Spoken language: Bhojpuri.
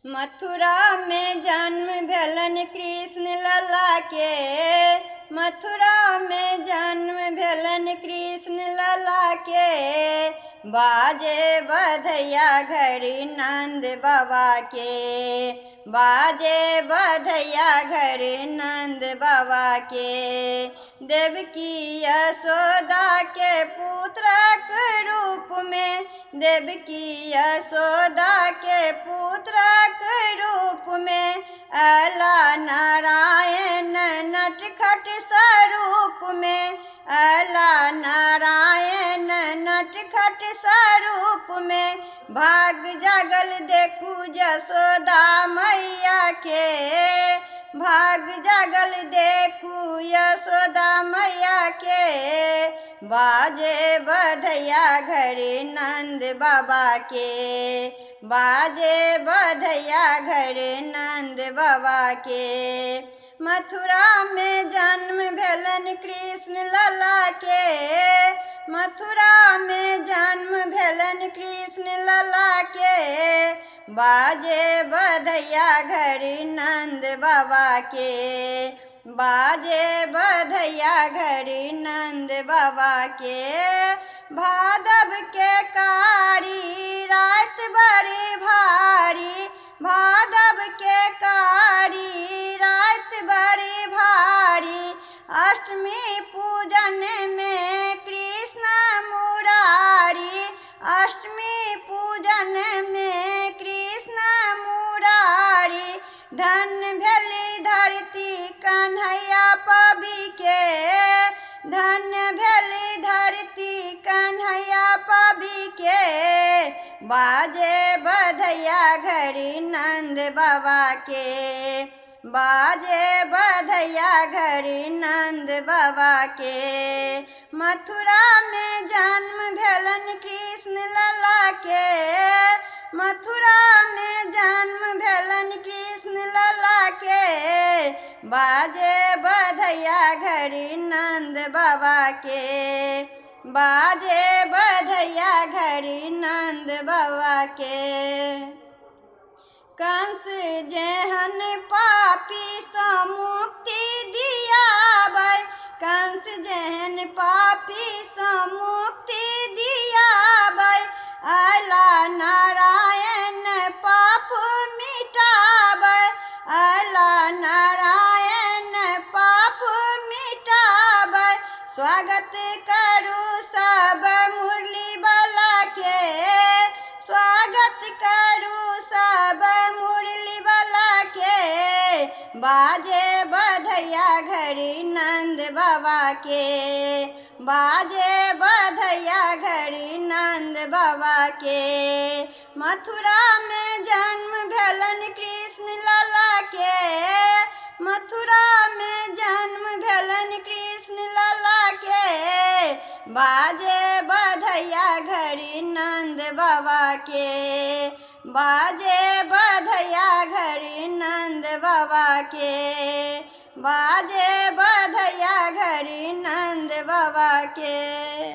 मथुरा में जन्म भेलन कृष्ण लला के। मथुरा में जन्म भेलन कृष्ण लला के। बाजे बधैया घरी नंद बाबा के। बाजे बधैया घरी नंद बाबा के। देवकी यशोदा के पुत्रक रूप में। देवकी यशोदा के पुत्रक रूप में। अला नारायण नटखट स्वरूप में। अला नारायण नटखट स्वरूप में। भाग जागल देखू यशोदा मैया के। भाग जागल देखू यशोदा मैया के। बाजे बधैया घरे नंद बाबा के। बाजे बधैया घरे नंद बाबा के। मथुरा में जन्म भेलन कृष्ण लला के। मथुरा में जन्म भेलन कृष्ण लला के। बाजे बधैया घरी नंद बाबा के। बाजे बधैया घरी नंद बाबा के। भादव के कारी रात बड़ी भारी। भादव के कारी रात बड़ी भारी। अष्टमी पूजन में कृष्ण मुरारी। अष्टमी पूजन में कृष्ण मुरारी। धन्य भेली धरती कन्हैया पबी के। धन्य भेली धरती कन्हैया पबी के। बाजे बधैया घरी नंद बाबा के। बाजे बधैया घरी नंद बाबा के। मथुरा में जन्म भेलन कृष्ण लला के। मथुरा में जन्म भेलन कृष्ण लला के। बाजे बधैया घरी नंद बाबा के। बाजे बधैया घरी नंद बाबा के। कंस जेहन पापी से मुक्ति दियाबै। कंस जेहन पापी से मुक्ति दियाबै। अला नारायण पाप मिटाबै। अला नारायण पाप मिटाबै। स्वागत करू सब मुरली वाला के। स्वागत करू सब मुरली वाला के। बाजे बधैया घरी नंद बाबा के। बाजे बधैया घरी नंद बाबा के। मथुरा में जन्म भेलन कृष्ण लला के। मथुरा में जन्म भेलन कृष्ण लला के। बाजे बधैया घरी नंद बाबा के। बाजे बधैया घरी नंद बाबा के। बाजे बधैया घरी नंद बाबा के।